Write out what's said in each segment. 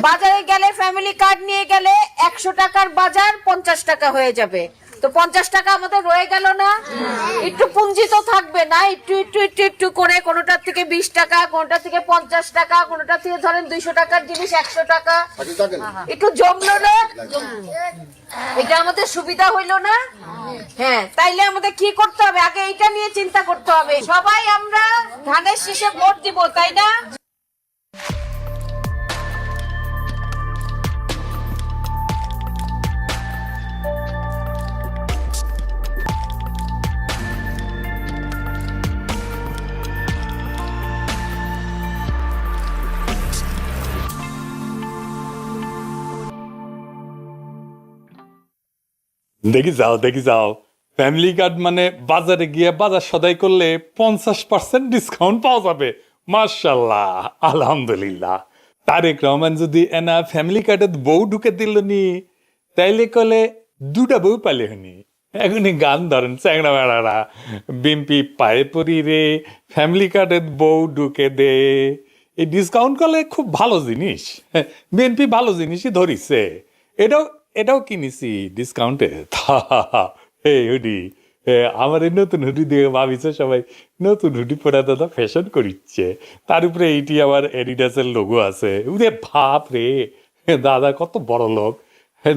বাজারে গেলে family card নিয়ে গেলে 100 টাকার বাজার 50 টাকা হয়ে যাবে, তো 50 টাকা আমাদের রয়ে গেল না? একটু পুঁজি তো থাকবে না, একটু একটু একটু একটু করে, কোনোটার থেকে 20 টাকা, কোনোটা থেকে 50 টাকা, কোনোটা থেকে ধরেন 200 টাকার জিনিস 100 টাকা, একটু জমলো না? এটা আমাদের সুবিধা হইলো না? হ্যাঁ, তাইলে আমাদের কি করতে হবে? আগে এটা নিয়ে চিন্তা করতে হবে। সবাই আমরা ধানের শীষে ভোট দিব, তাই না? দেখি যাও ফ্যামিলি কার্ড মানে বাজারে গিয়ে বাজার সদাই করলে 50% ডিসকাউন্ট পাওয়া যাবে। মাশাল্লাহ, আলহামদুলিল্লাহ। তারেক রহমান যদি এনা ফ্যামিলি কার্ডের বউ ঢুকে দিল নি, তাইলে কলে 2টা বউ পালে হনি। এখনই গান ধরেন চ্যাংড়া বেড়ারা, বিএমপি পায়ে পড়ি রে, ফ্যামিলি কার্ডের বউ ঢুকে দে। এই ডিসকাউন্ট করলে খুব ভালো জিনিস, বিএনপি ভালো জিনিসই ধরিছে। এটাও কিনেছি ডিসকাউন্টে। এই হুডি, আমার এই নতুন হুডি দিয়ে ভাবিছে সবাই নতুন হুডি পরে দাদা ফ্যাশন করিচ্ছে, তার উপরে এইটি আবার এডিডাসের লোগো আছে। উরে ভাব রে, দাদা কত বড় লোক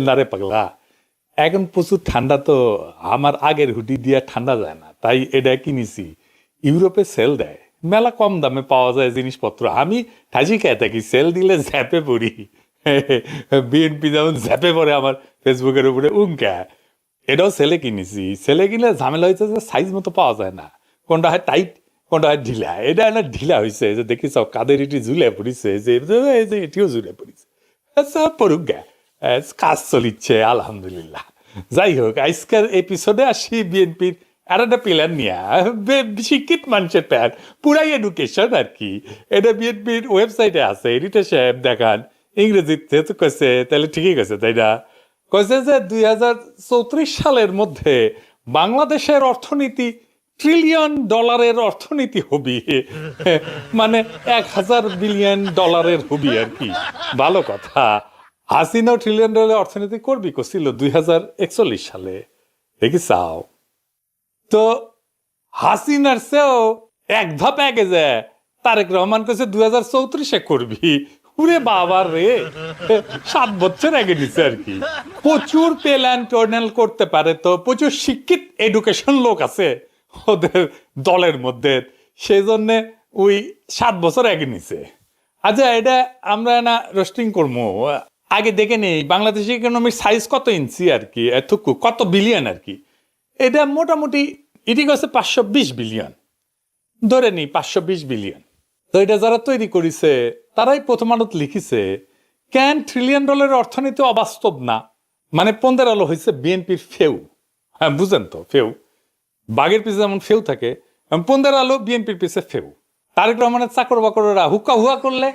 না রে পাগলা। এখন প্রচুর ঠান্ডা, তো আমার আগের হুডি দিয়ে ঠান্ডা যায় না, তাই এটা কিনেছি। ইউরোপে সেল দেয়, মেলা কম দামে পাওয়া যায় জিনিসপত্র। আমি ঠাজি খেয়ে থাকি, সেল দিলে ঝ্যাপে পড়ি। বিএনপি যেমন ঝ্যাপে পড়ে আমার ফেসবুকের উপরে উঙ্কা, এটাও সেলে কিনেছি। সেলে কিনলে ঝামেলা হয়েছে যে সাইজ মতো পাওয়া যায় না, কোনটা হয় টাইট, কোনটা হয় ঢিলা। এটা না ঢিলা হয়েছে, যে দেখিস কাদের এটি ঝুলে পড়িছে, যে এটিও ঝুলে পড়িছে। সব পড়ুক গা, কাজ চলিচ্ছে আলহামদুলিল্লাহ। যাই হোক, আজকের এপিসোডে আসি বিএনপির আর একটা প্ল্যান নিয়ে, শিক্ষিত মানুষের প্ল্যান, পুরাই এডুকেশন আর কি। এটা বিএনপির ওয়েবসাইটে আছে, এডিটর সাহেব দেখান ইংরেজিতে তো কইছে, তাহলে ঠিকই কইছে তাই না? কইছে যে 2034 সালের মধ্যে বাংলাদেশের অর্থনীতি $1 ট্রিলিয়ন অর্থনীতি হবি, মানে $1000 বিলিয়ন হবি আর কি। ভালো কথা। হাসিনাও $1 ট্রিলিয়ন অর্থনীতি করবি কছিল 2041 সালে, দেখি চাও তো। হাসিনার চেয়েও এক ধাপ আগে যায় তারেক রহমান কাছে 2034-এ করবি। উরে বাবার রে, 7 বছর আগে নিচ্ছে আর কি। প্রচুর প্ল্যান টর্নেল করতে পারে, তো প্রচুর শিক্ষিত এডুকেশন লোক আছে ওদের দলের মধ্যে, সেই জন্যে ওই 7 বছর আগে নিছে। আচ্ছা, এটা আমরা না রোস্টিং করবো, আগে দেখে নেই বাংলাদেশের ইকোনমির সাইজ কত ইঞ্চি আর কি, কত বিলিয়ন আর কি। এটা মোটামুটি এটি গেছে 520 বিলিয়ন, ধরে নি 520 বিলিয়ন। তো এটা যারা তৈরি করেছে তারাই প্রথম আলোত লিখিছে, কেন $1 ট্রিলিয়ন অর্থনীতি অবাস্তব না, মানে 15 আলো হয়েছে বিএনপির ফেউ। হ্যাঁ, বুঝেন তো, ফেউ বাঘের পিছে যেমন ফেউ থাকে, 15 আলো বিএনপির পিছে ফেউ। তারেক রহমানের চাকর বাকররা হুক্কা হুয়া করলে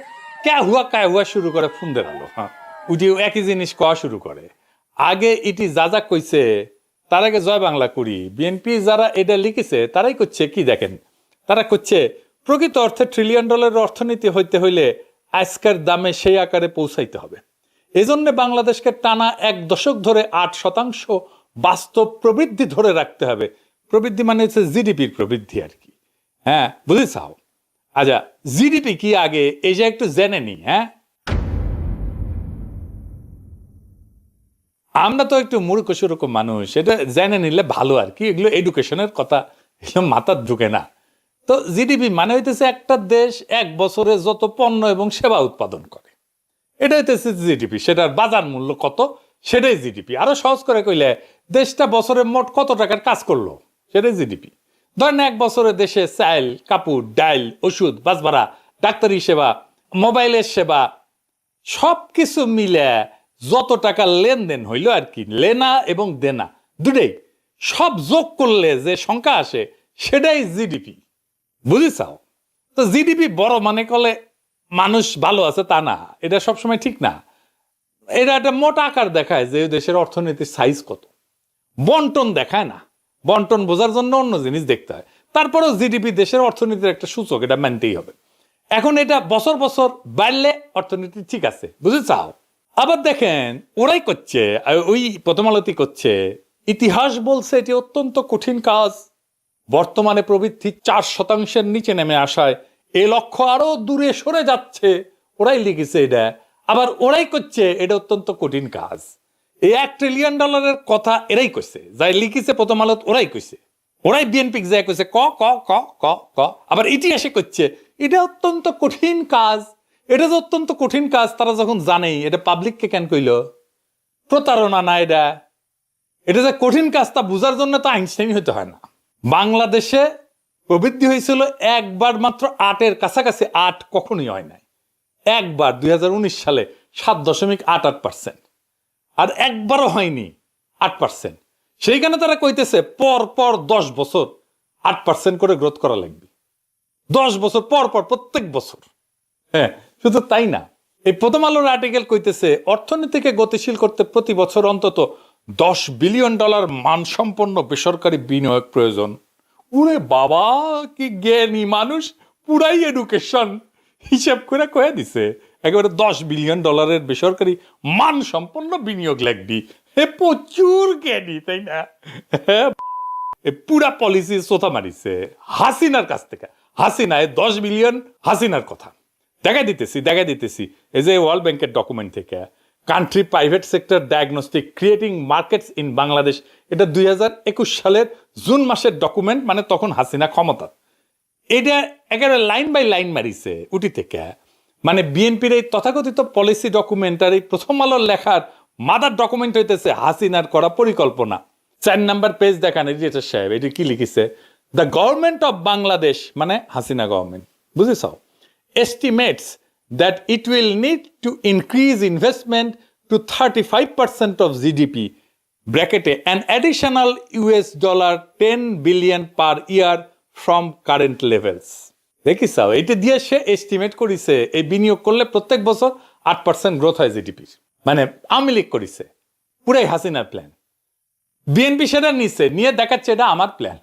কায় হুয়া শুরু করে 15 আলো। হ্যাঁ, উঠি একই জিনিস কওয়া শুরু করে। আগে ইটি যা কইছে তার আগে জয় বাংলা করি। বিএনপি যারা এটা লিখেছে তারাই করছে কি দেখেন, তারা করছে প্রকৃত অর্থে $1 ট্রিলিয়ন অর্থনীতি হইতে হইলে আজকের দামে সেই আকারে পৌঁছাইতে হবে। এজন্য বাংলাদেশকে টানা 1 দশক ধরে 8% বাস্তব প্রবৃদ্ধি ধরে রাখতে হবে। প্রবৃদ্ধি মানে হচ্ছে জিডিপির প্রবৃদ্ধি আর কি। হ্যাঁ, বুঝেছাও? আচ্ছা, জিডিপি কি আগে এই যে একটু জেনে নি। হ্যাঁ, আমরা তো একটু মূর্খ সুরূখ মানুষ, এটা জেনে নিলে ভালো আর কি। এগুলো এডুকেশনের কথা, এগুলো মাথার ঢুকে না। তো জিডিপি মানে হইতেছে একটা দেশ 1 বছরে যত পণ্য এবং সেবা উৎপাদন করে, এটা হইতেছে জিডিপি। সেটার বাজার মূল্য কত, সেটাই জিডিপি। আরো সহজ করে কইলে দেশটা বছরে মোট কত টাকার কাজ করলো, সেটাই জিডিপি। ধরেন 1 বছরে দেশে চাল, কাপড়, ডাইল, ওষুধ, বাস ভাড়া, ডাক্তারি সেবা, মোবাইলের সেবা সবকিছু মিলে যত টাকা লেনদেন হইল আর কি, লেনা এবং দেনা দুটাই সব যোগ করলে যে সংখ্যা আসে সেটাই জিডিপি। বুঝেছাও? তো জিডিপি বড় মানে করলে মানুষ ভালো আছে তা না, এটা সবসময় ঠিক না। এটা একটা মোটা আকার দেখায় যে দেশের অর্থনীতির সাইজ কত, বন্টন দেখায় না। বন্টন বোঝার জন্য অন্য জিনিস দেখতে হয়। তারপরেও জিডিপি দেশের অর্থনীতির একটা সূচক, এটা মানতেই হবে। এখন এটা বছর বছর বাড়লে অর্থনীতি ঠিক আছে, বুঝে চাও। আবার দেখেন ওরাই করছে, ওই প্রথম আলোতে করছে, ইতিহাস বলছে এটি অত্যন্ত কঠিন কাজ। বর্তমানে প্রবৃদ্ধি 4% নিচে নেমে আসায় এ লক্ষ্য আরো দূরে সরে যাচ্ছে। ওরাই লিখেছে এটা, আবার ওরাই করছে এটা অত্যন্ত কঠিন কাজ। এই $1 ট্রিলিয়ন কথা এরাই কইছে, যাই লিখেছে প্রথম আলোত ওরাই কইছে, ওরাই বিএনপি যায় কইছে ক ক ক ক ক। আবার ইতিহাসে করছে এটা অত্যন্ত কঠিন কাজ। এটা যে অত্যন্ত কঠিন কাজ তারা যখন জানেই, এটা পাবলিককে কেন কইল? প্রতারণা না এটা? এটা যে কঠিন কাজ তা বুঝার জন্য তো আইনস্টাইন হইতে হয় না। বাংলাদেশে প্রবৃদ্ধি হয়েছিল একবার মাত্র 8-এর কাছাকাছি, 8 কখনোই হয় নাই। একবার 2019 সালে 7.88%, আর একবারও হয়নি 8%। সেইখানে তারা কইতেছে পর পর 10 বছর 8% করে গ্রোথ করা লাগবে, 10 বছর পর পর প্রত্যেক বছর। হ্যাঁ, শুধু তাই না, এই প্রথম আলোর আর্টিকেল কইতেছে অর্থনীতিকে গতিশীল করতে প্রতি বছর অন্তত $10 বিলিয়ন মানসম্পন্ন বেসরকারি বিনিয়োগ প্রয়োজন। উরে বাবা, কি জ্ঞানী মানুষ, পুরাই এডুকেশন হিসাব করে কয়ে দিছে। একেবারে $10 বিলিয়ন বেসরকারি মানসম্পন্ন বিনিয়োগ লাগবি। হে প্রচুর জ্ঞানী, তাই না? পুরা পলিসি সোথা মারিছে হাসিনার কাছ থেকে। হাসিনায় 10 বিলিয়ন হাসিনার কথা দেখা দিতেছি এই যে ওয়ার্ল্ড ব্যাংকের ডকুমেন্ট থেকে, country private sector diagnostic creating markets in Bangladesh, এটা 2021 সালের জুন মাসের ডকুমেন্ট, মানে তখন হাসিনা ক্ষমতা। এটা একেবারে লাইন বাই লাইন মারিছে উটি থেকে। মানে বিএনপির এই তথাকথিত পলিসি ডকুমেন্ট আর এই প্রথম আলোর লেখার মাদার ডকুমেন্ট হইতেছে হাসিনার করা পরিকল্পনা। 4 নাম্বার পেজ দেখান এডিটর সাহেব, এটি কি লিখেছে? দ্য গভর্নমেন্ট অফ বাংলাদেশ, মানে হাসিনা গভর্নমেন্ট, বুঝেছ, estimates that it will need to increase investment to 35% of GDP, bracket an additional $10 billion per year from current levels. দেখিস এটা দিয়ে সে এস্টিমেট করেছে এই বিনিয়োগ করলে প্রত্যেক বছর 8% গ্রোথ হয় জিডিপির। মানে আওয়ামী লীগ করেছে, পুরাই হাসিনার প্ল্যান। বিএনপি সেটা নিচ্ছে, নিয়ে দেখাচ্ছে এটা আমার প্ল্যান।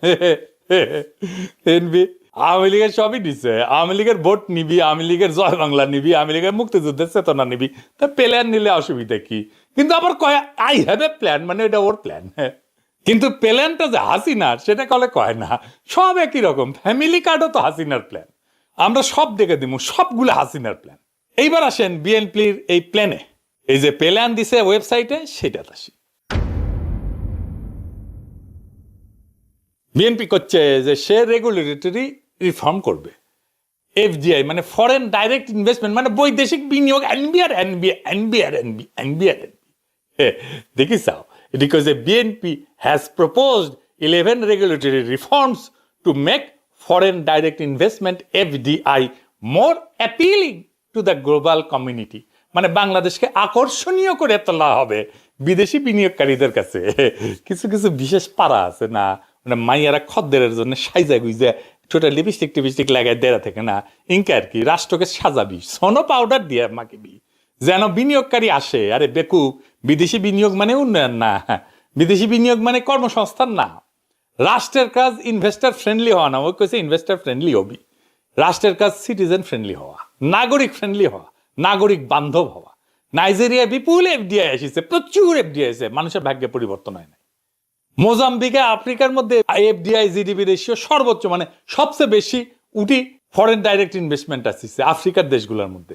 আওয়ামী লীগের সবই দিচ্ছে, আওয়ামী লীগের ভোট নিবি, আওয়ামী লীগের জয় বাংলা নিবি, আওয়ামী লীগের মুক্তিযুদ্ধের চেতনা নিবি, তা প্ল্যান নিলে অসুবিধা কি? কিন্তু আবার কয় আই হ্যাভ এ প্ল্যান, মানে এটা ওর প্ল্যান। কিন্তু প্ল্যানটা যে হাসিনার সেটা কলে কয় না। সব একই রকম, ফ্যামিলি কার্ডও তো হাসিনার প্ল্যান। আমরা সব দেখে দিব, সবগুলো হাসিনার প্ল্যান। এইবার আসেন বিএনপির এই প্ল্যানে, এই যে প্ল্যান দিছে ওয়েবসাইটে, সেটা আসি। বিএনপি করছে যে সে রেগুলেটরি রিফর্ম করবে, এফডিআই মানে ফরেন ডাইরেক্ট ইনভেস্টমেন্ট, মানে বৈদেশিক বিনিয়োগ এনবিআর। দেখিস এটি কইছে BNP has proposed 11 regulatory reforms to make foreign direct investment FDI more appealing to the global community. মানে বাংলাদেশকে আকর্ষণীয় করে তোলা হবে বিদেশি বিনিয়োগকারীদের কাছে। কিছু কিছু বিশেষ পাড়া আছে না, মানে মাইয়ারা খদ্দের জন্য সাইজা গুইজা ছোট লিপস্টিক টিপস্টিক লাগাই দেয়া থেকে না, ইনকা আর কি রাষ্ট্রকে সাজাবি, সোনো পাউডার দিয়ে মাখিবি যেন বিনিয়োগকারী আসে। আরে বেকুব, বিদেশি বিনিয়োগ মানে উন্নয়ন না, বিদেশি বিনিয়োগ মানে কর্মসংস্থান না। রাষ্ট্রের কাজ ইনভেস্টার ফ্রেন্ডলি হওয়া না, ওই কেছে ইনভেস্টার ফ্রেন্ডলি হবি। রাষ্ট্রের কাজ সিটিজেন ফ্রেন্ডলি হওয়া, নাগরিক ফ্রেন্ডলি হওয়া, নাগরিক বান্ধব হওয়া। নাইজেরিয়া বিপুল এফডিআই এসেছে, প্রচুর এফডিআই এসেছে, মানুষের ভাগ্যে পরিবর্তন হয় না। মোজাম্বিকে আফ্রিকার মধ্যে এফডিআই জিডিপি রেশিও সর্বোচ্চ, মানে সবচেয়ে বেশি উঠি ফরেন ডাইরেক্ট ইনভেস্টমেন্ট আসছে আফ্রিকার দেশগুলোর মধ্যে,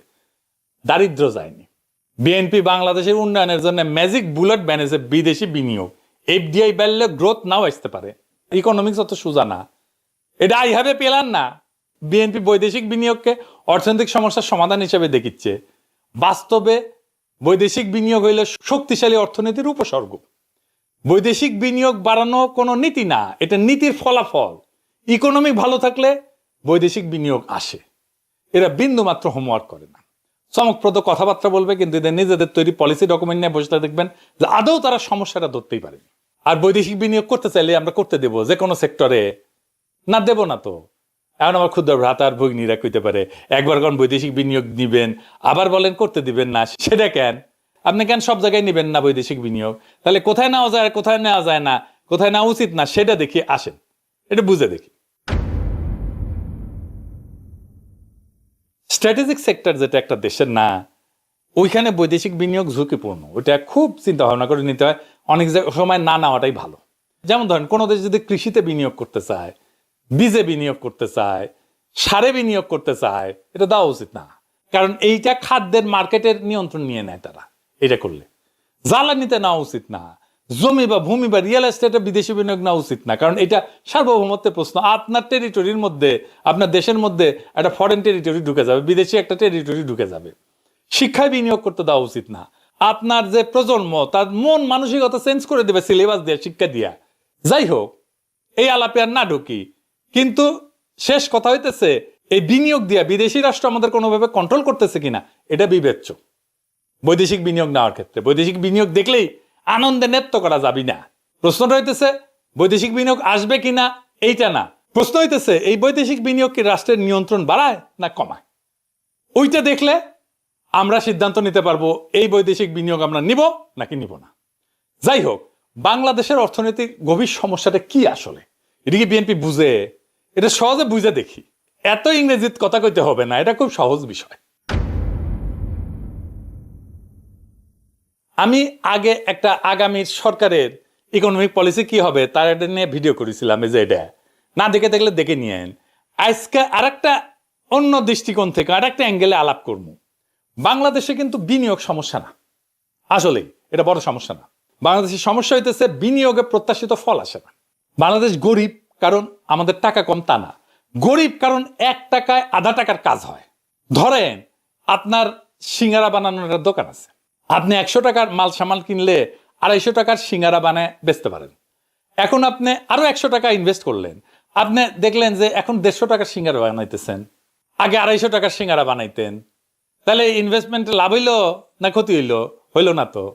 দারিদ্র যায়নি। বিএনপি বাংলাদেশের উন্নয়নের জন্য ম্যাজিক বুলেট বানিয়েছে বিদেশি বিনিয়োগ। এফডিআই বাড়লে গ্রোথ নাও আসতে পারে, ইকোনমিক্স অত সোজা না, এটা আই হ্যাভ এ প্ল্যান না। বিএনপি বৈদেশিক বিনিয়োগকে অর্থনৈতিক সমস্যার সমাধান হিসেবে দেখিচ্ছে। বাস্তবে বৈদেশিক বিনিয়োগ হইলে শক্তিশালী অর্থনীতির উপসর্গ। বৈদেশিক বিনিয়োগ বাড়ানো কোনো নীতি না, এটা নীতির ফলাফল। ইকোনমি ভালো থাকলে বৈদেশিক বিনিয়োগ আসে। এরা বিন্দু মাত্র হোমওয়ার্ক করে না, চমকপ্রদ কথাবার্তা বলবে, কিন্তু এদের নিজেদের তৈরি পলিসি ডকুমেন্ট নিয়ে বসে দেখবেন যে আদৌ তারা সমস্যাটা ধরতেই পারেনি। আর বৈদেশিক বিনিয়োগ করতে চাইলে আমরা করতে দেব যে কোনো সেক্টরে, না দেব না তো। এখন আমার ক্ষুদ্র ভ্রাতার ভগ্নীরা কইতে পারে একবার কোন বৈদেশিক বিনিয়োগ নিবেন, আবার বলেন করতে দিবেন না, সেটা কেন? আপনি কেন সব জায়গায় নিবেন না বৈদেশিক বিনিয়োগ? তাহলে কোথায় নেওয়া যায়, কোথায় নেওয়া যায় না, কোথায় নেওয়া উচিত না, সেটা দেখি আসেন, এটা বুঝে দেখি। স্ট্র্যাটেজিক সেক্টর যেটা একটা দেশের না, ওইখানে বৈদেশিক বিনিয়োগ ঝুঁকিপূর্ণ, ওইটা খুব চিন্তা ভাবনা করে নিতে হয়, অনেক সময় না নেওয়াটাই ভালো। যেমন ধরেন কোনো দেশ যদি কৃষিতে বিনিয়োগ করতে চায়, বীজে বিনিয়োগ করতে চায়, সারে বিনিয়োগ করতে চায়, এটা দেওয়া উচিত না, কারণ এইটা খাদ্যের মার্কেটের নিয়ন্ত্রণ নিয়ে নেয় তারা। এটা করলে জ্বালানিতে নেওয়া উচিত না, জমি বা ভূমি বা রিয়েল এস্টেটে বিদেশি বিনিয়োগ নেওয়া উচিত না, কারণ এটা সার্বভৌমত্বের প্রশ্ন। আপনার টেরিটরির মধ্যে, আপনার দেশের মধ্যে একটা ফরেন টেরিটরি ঢুকে যাবে, বিদেশি একটা টেরিটরি ঢুকে যাবে। শিক্ষায় বিনিয়োগ করতে দেওয়া উচিত না। আপনার যে প্রজন্ম, তার মন মানসিকতা চেঞ্জ করে দেবে সিলেবাস দিয়ে, শিক্ষা দিয়া। যাই হোক, এই আলাপে আর না ঢুকি, কিন্তু শেষ কথা হইতেছে এই বিনিয়োগ দিয়া বিদেশি রাষ্ট্র আমাদের কোনোভাবে কন্ট্রোল করতেছে কিনা এটা বিবেচ্য বৈদেশিক বিনিয়োগ নেওয়ার ক্ষেত্রে। বৈদেশিক বিনিয়োগ দেখলেই আনন্দে নেত্য করা যাবি না। প্রশ্নটা হইতেছে বৈদেশিক বিনিয়োগ আসবে কিনা, এইটা না। প্রশ্ন হইতেছে এই বৈদেশিক বিনিয়োগ কি রাষ্ট্রের নিয়ন্ত্রণ বাড়ায় না কমায়। ওইটা দেখলে আমরা সিদ্ধান্ত নিতে পারবো এই বৈদেশিক বিনিয়োগ আমরা নিব নাকি নিব না। যাই হোক, বাংলাদেশের অর্থনৈতিক গভীর সমস্যাটা কি আসলে, এটা কি বিএনপি বুঝে? এটা সহজে বুঝে দেখি, এত ইংরেজিত কথা কইতে হবে না, এটা খুব সহজ বিষয়। আমি আগে একটা আগামী সরকারের ইকোনমিক পলিসি কি হবে তার এটা নিয়ে ভিডিও করেছিলাম, এই যে এটা না দেখে দেখলে দেখে নিয়েন। আজকে আরেকটা অন্য দৃষ্টিকোণ থেকে আরেকটা অ্যাঙ্গেলে আলাপ করবো। বাংলাদেশে কিন্তু বিনিয়োগ সমস্যা না, আসলে এটা বড় সমস্যা না। বাংলাদেশের সমস্যা হইতেছে বিনিয়োগে প্রত্যাশিত ফল আসে না। বাংলাদেশ গরিব কারণ আমাদের টাকা কম তা না, গরিব কারণ 1 টাকায় আধা টাকার কাজ হয়। ধরেন আপনার সিঙ্গারা বানানোর একটা দোকান আছে, আপনি 100 টাকার মাল সামাল কিনলে 250 টাকার সিঙ্গারা বানায় বেচতে পারেন। এখন আপনি আরো 100 টাকা ইনভেস্ট করলেন, আপনি দেখলেন যে এখন 150 টাকার সিঙ্গারা বানাইতেছেন, আগে 250 টাকার সিঙ্গারা বানাইতেন। তাহলে ইনভেস্টমেন্টে লাভ হইলো না ক্ষতি হইলো? হইলো না তো।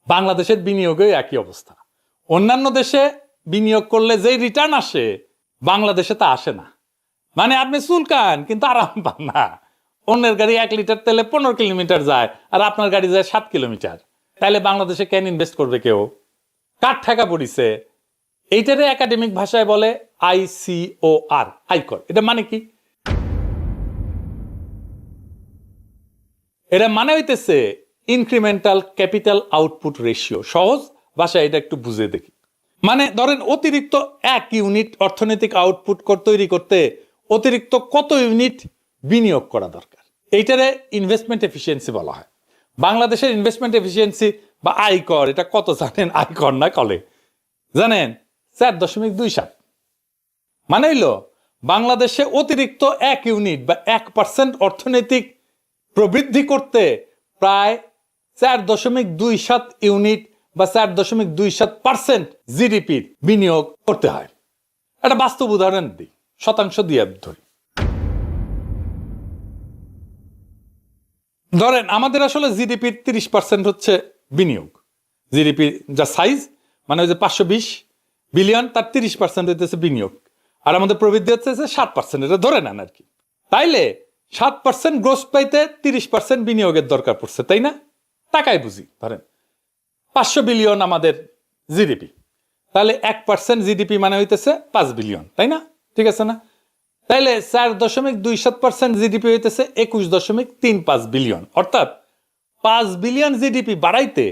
বাংলাদেশের বিনিয়োগে একই অবস্থা। অন্যান্য দেশে বিনিয়োগ করলে যেই রিটার্ন আসে, বাংলাদেশে তা আসে না। মানে আপনি চুলকান কিন্তু আরাম পান না। অন্যের গাড়ি 1 লিটার তেলে 15 কিলোমিটার যায়, আর আপনার গাড়ি যায় 7 কিলোমিটার। তাইলে বাংলাদেশে কেন ইনভেস্ট করবে কেউ? কার ঠেকা পড়িছে? এইটারে একাডেমিক ভাষায় বলে ICOR, আয়কর। এটা মানে কি? এটা মানে হইতেছে ইনক্রিমেন্টাল ক্যাপিটাল আউটপুট রেশিও। সহজ ভাষায় এটা একটু বুঝে দেখি। মানে ধরেন অতিরিক্ত 1 ইউনিট অর্থনৈতিক আউটপুট তৈরি করতে অতিরিক্ত কত ইউনিট বিনিয়োগ করা দরকার, এইটারে ইনভেস্টমেন্ট এফিসিয়েন্সি বলা হয়। বাংলাদেশের ইনভেস্টমেন্ট এফিসিয়েন্সি বা আয়কর, এটা কত জানেন? আয়কর না কলে জানেন 4.27। মানে হইল বাংলাদেশে অতিরিক্ত 1 ইউনিট বা 1% অর্থনৈতিক প্রবৃদ্ধি করতে প্রায় 4.27 ইউনিট বা 4.27% জিডিপির বিনিয়োগ করতে হয়। একটা বাস্তব উদাহরণ দিই, শতাংশ দিয়ে ধরি। ধরেন আমাদের আসলে জিডিপির 30% হচ্ছে বিনিয়োগ। জিডিপি যা সাইজ, মানে ওই যে 520 বিলিয়ন, তার 30% হইতেছে বিনিয়োগ, আর আমাদের প্রবৃদ্ধি হচ্ছে 7%। এটা ধরে নেন আর কি। তাইলে 7% গ্রোস পাইতে 30% বিনিয়োগের দরকার পড়ছে, তাই না? টাকায় বুঝি, ধরেন 500 বিলিয়ন আমাদের জিডিপি, তাহলে 1% জিডিপি মানে হইতেছে 5 বিলিয়ন, তাই না? ঠিক আছে না? তাইলে 4.27% জিডিপি হইতেছে 21.35 বিলিয়ন, অর্থাৎ 5 বিলিয়ন জিডিপি বাড়াইতে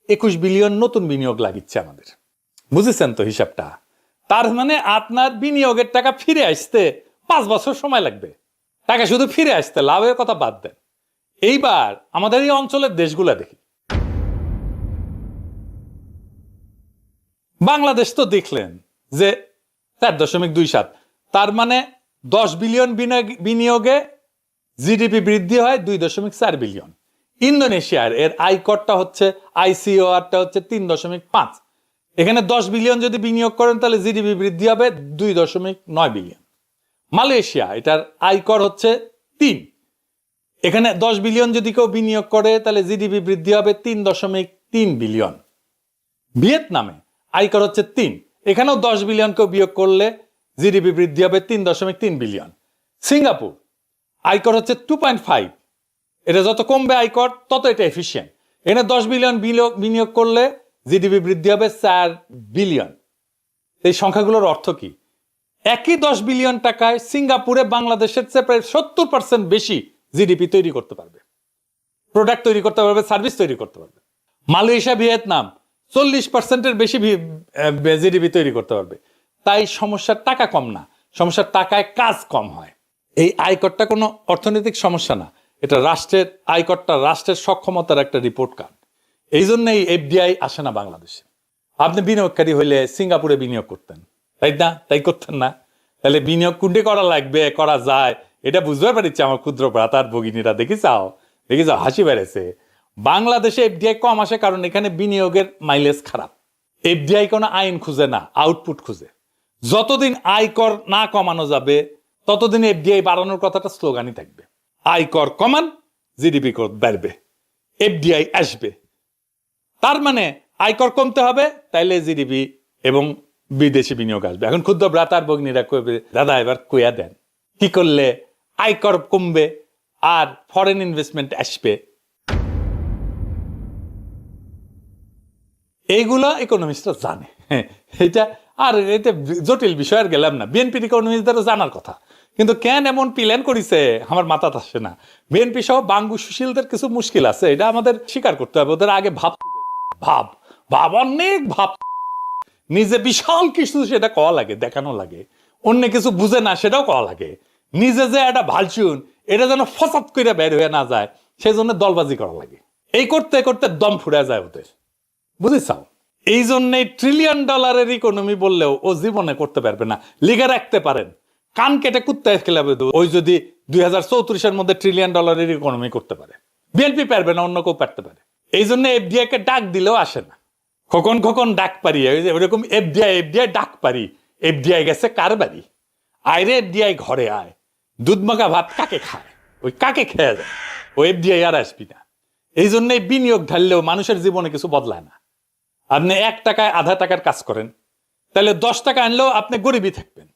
21 বিলিয়ন নতুন বিনিয়োগ লাগিচ্ছে আমাদের। বুঝেছেন তো হিসাবটা? তার মানে আপনার বিনিয়োগের টাকা ফিরে আসতে 5 বছর সময় লাগবে। টাকা শুধু ফিরে আসতে, লাভের কথা বাদ দেন। এইবার আমাদের এই অঞ্চলের দেশগুলা দেখি। বাংলাদেশ তো দেখলেন যে 4.27, তার মানে 10 বিলিয়ন বিনিয়োগে জিডিপি বৃদ্ধি হয় 2.4 বিলিয়ন। ইন্দোনেশিয়ার এর আয়করটা হচ্ছে, ICORটা হচ্ছে 3.5। এখানে 10 বিলিয়ন যদি বিনিয়োগ করেন তাহলে জিডিপি বৃদ্ধি হবে 2.9 বিলিয়ন। মালয়েশিয়া, এটার আয়কর হচ্ছে 3, এখানে 10 বিলিয়ন যদি কেউ বিনিয়োগ করে তাহলে জিডিপি বৃদ্ধি হবে 3.3 বিলিয়ন। ভিয়েতনামে আয়কর হচ্ছে 3, এখানেও 10 বিলিয়ন কেউ বিয়োগ করলে জিডিপি বৃদ্ধি হবে 3.3 বিলিয়ন। সিঙ্গাপুর আয়কর হচ্ছে 2.5, এটা যত কমবে আয়কর তত এটা এফিশিয়েন্ট। এখানে 10 বিলিয়ন বিনিয়োগ করলে জিডিপি বৃদ্ধি হবে 4 বিলিয়ন। এই সংখ্যাগুলোর অর্থ কি? একই 10 বিলিয়ন টাকায় সিঙ্গাপুরে বাংলাদেশের চেয়ে প্রায় 70% বেশি জিডিপি তৈরি করতে পারবে, প্রোডাক্ট তৈরি করতে পারবে, সার্ভিস তৈরি করতে পারবে। মালয়েশিয়া, ভিয়েতনাম 40%-এর বেশি জিডিপি তৈরি করতে পারবে। তাই সমস্যার টাকা কম না, সমস্যার টাকায় কাজ কম হয়। এই আয়করটা কোনো অর্থনৈতিক সমস্যা না, এটা রাষ্ট্রের আয়করটা রাষ্ট্রের সক্ষমতার একটা রিপোর্ট কার্ড। এই জন্যই এফডিআই আসে না বাংলাদেশে। আপনি বিনিয়োগকারী হইলে সিঙ্গাপুরে বিনিয়োগ করতেন, তাই না? তাই করতেন না? তাহলে বিনিয়োগ কুণ্ডে করা লাগবে, করা যায়, এটা বুঝতে পারছি আমার ক্ষুদ্র ভ্রাতার ভগিনীরা। দেখি যাও হাসি বেড়েছে। বাংলাদেশে এফডিআই কম আসে কারণ এখানে বিনিয়োগের মাইলেজ খারাপ। এফডিআই কোনো আইন খুঁজে না, আউটপুট খুঁজে। যতদিন আয়কর না কমানো যাবে ততদিন এফডিআই বাড়ানোর কথাটা স্লোগানই থাকবে। আয়কর কমান, জিডিপি বাড়বে, এফডিআই আসবে। তার মানে আয়কর কমতে হবে, তাইলে জিডিপি এবং বিদেশি বিনিয়োগ আসবে। এখন ক্ষুদ্র ভ্রাতার ভগ্নীরা কইবে, দাদা এবার কইয়া দেন কি করলে আয়কর কমবে আর ফরেন ইনভেস্টমেন্ট আসবে। এইগুলো ইকোনমিস্টরা জানে, এটা আর এটা জটিল বিষয় আর গেলাম না। বিএনপির ইকোনমিস্টদেরও জানার কথা, কিন্তু কেন এমন প্ল্যান করিছে আমার মাথাতে আসে না। বিএনপি সহ বাঙ্গু সুশীলদের কিছু মুশকিল আছে, এটা আমাদের স্বীকার করতে হবে। ওদের আগে ভাব অনেক ভাব, নিজে বিশাল কিছু সেটা কওয়া লাগে, দেখানো লাগে। অন্য কিছু বুঝে না সেটাও কওয়া লাগে। নিজে যে একটা ভালচুন, এটা যেন ফসাদ করে বের হয়ে না যায়, সেই জন্য দলবাজি করা লাগে। এই করতে করতে দম ফুরে যায় ওদের, বুঝেছাও? এই জন্যই $1 ট্রিলিয়ন ইকোনমি বললেও ও জীবনে করতে পারবে না। লিখে রাখতে পারেন, কান কেটে কুত্তায় খেলাবে ওই যদি 2034-এর মধ্যে $1 ট্রিলিয়ন ইকোনমি করতে পারে। বিএনপি পারবে না, অন্য কেউ পারতে পারে। এই জন্য এফডিআই কে ডাক দিলেও আসে না, খোকন ডাক পারি। ওইরকম এফডিআই ডাক পারি। এফডিআই গেছে কার বাড়ি? আয়রে এফডিআই ঘরে আয়, দুধ মাখা ভাত কাকে খায়? ওই কাকে খেয়ে যায়, ওই এফডিআই আর আসবি না। এই জন্যই বিনিয়োগ ঢাললেও মানুষের জীবনে কিছু বদলায় না। আপনি 1 টাকায় আধা টাকার কাজ করেন, তাহলে 10 টাকা আনলেও আপনি গরিবই থাকবেন।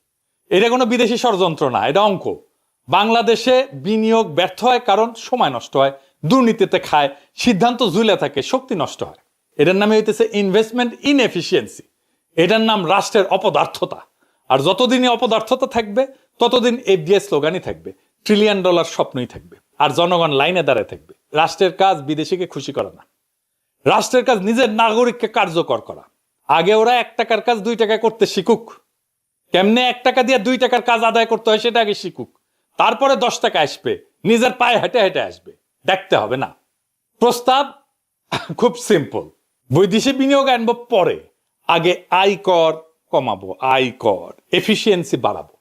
এটা কোনো বিদেশি ষড়যন্ত্র না, এটা অঙ্ক। বাংলাদেশে বিনিয়োগ ব্যর্থ হয় কারণ সময় নষ্ট হয়, দুর্নীতিতে খায়, সিদ্ধান্ত ঝুলে থাকে, শক্তি নষ্ট হয়। এটার নামে হইতেছে ইনভেস্টমেন্ট ইনএফিসিয়েন্সি। এটার নাম রাষ্ট্রের অপদার্থতা। আর যতদিনই অপদার্থতা থাকবে ততদিন এফডিআই স্লোগানই থাকবে, $1 ট্রিলিয়ন স্বপ্নই থাকবে, আর জনগণ লাইনে দাঁড়ায় থাকবে। রাষ্ট্রের কাজ বিদেশিকে খুশি করা না, রাষ্ট্রের কাজ নিজের নাগরিককে কার্যকর করা। আগে ওরা 1 টাকার কাজ 2 টাকায় করতে শিখুক, কেমনে 1 টাকা দিয়ে 2 টাকার কাজ আদায় করতে হয় সেটা আগে শিখুক, তারপরে 10 টাকা আসবে, নিজের পায়ে হেঁটে হেঁটে আসবে, দেখতে হবে না। প্রস্তাব খুব সিম্পল, বৈদেশিক বিনিয়োগ আনবো পরে, আগে আয়কর কমাবো, আয়কর এফিসিয়েন্সি বাড়াবো,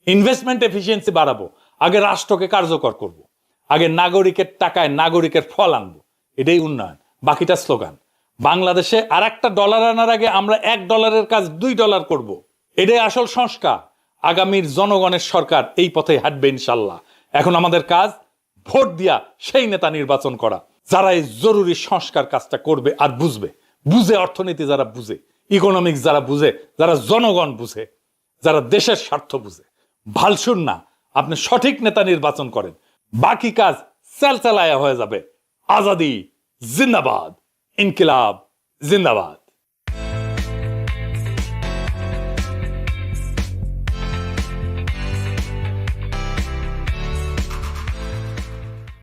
ইনভেস্টমেন্ট এফিসিয়েন্সি বাড়াবো, আগে রাষ্ট্রকে কার্যকর করব, আগে নাগরিকের টাকায় নাগরিকের ফল আনবো। এটাই উন্নয়ন, বাকিটা স্লোগান। বাংলাদেশে আর একটা ডলার আনার আগে আমরা $1 কাজ $2 করব, এটাই আসল সংস্কার। আগামীর জনগণের সরকার এই পথে হাঁটবে ইনশাল্লাহ। এখন আমাদের কাজ ভোট দিয়া সেই নেতা নির্বাচন করা যারা এই জরুরি সংস্কার কাজটা করবে আর বুঝবে, বুঝে অর্থনীতি যারা বুঝে, ইকোনমিক্স যারা বুঝে, যারা জনগণ বুঝে, যারা দেশের স্বার্থ বুঝে। ভালসুন না, আপনি সঠিক নেতা নির্বাচন করেন, বাকি কাজ চালায়া হয়ে যাবে। আজাদি জিন্দাবাদ, ইনকিলাব জিন্দাবাদ।